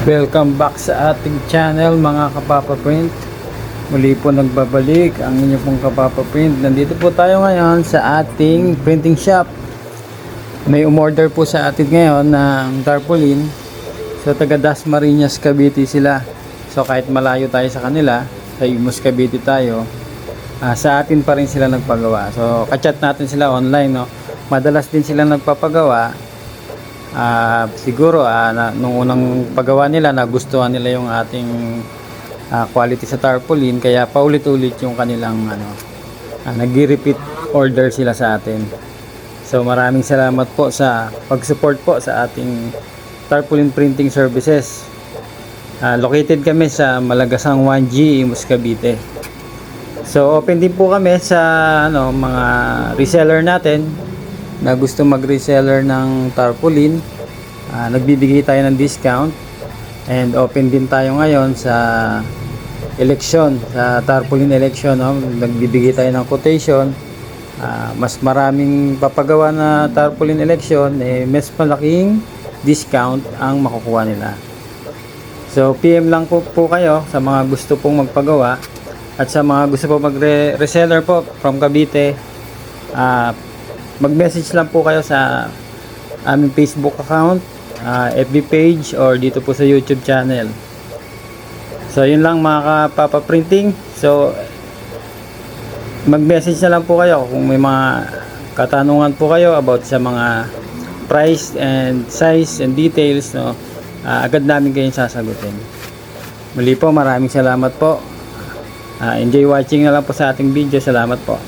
Welcome back sa ating channel mga Kapapa Print. Muli po nagbabalik ang inyo pong Kapapa Print. Nandito po tayo ngayon sa ating printing shop. May umorder po sa atin ngayon ng tarpaulin. So taga Dasmariñas, Cavite sila. So kahit malayo tayo sa kanila, sa Imus, Cavite tayo, sa atin pa rin sila nagpagawa. So kachat natin sila online, no? Madalas din sila nagpapagawa. Siguro nung unang paggawa nila nagustuhan nila yung ating quality sa tarpaulin, kaya paulit-ulit yung kanilang nag-repeat order sila sa atin. So maraming salamat po sa pag-support po sa ating tarpaulin printing services. Located kami sa Malagasang 1G, Imus, Cavite. So open din po kami sa mga reseller natin na gusto mag-reseller ng tarpaulin. Nagbibigay tayo ng discount, and open din tayo ngayon sa election, sa tarpaulin election, no? Nagbibigay tayo ng quotation. Mas maraming papagawa na tarpaulin election, mas malaking discount ang makukuha nila. So PM lang po kayo sa mga gusto pong magpagawa, at sa mga gusto po mag-reseller po from Cavite, mag-message lang po kayo sa aming Facebook account, FB page, or dito po sa YouTube channel. So yun lang mga Kapapa Printing. So mag-message na lang po kayo kung may mga katanungan po kayo about sa mga price and size and details, no? Agad namin kayong sasagutin. Muli po, maraming salamat po. Enjoy watching na lang po sa ating video. Salamat po.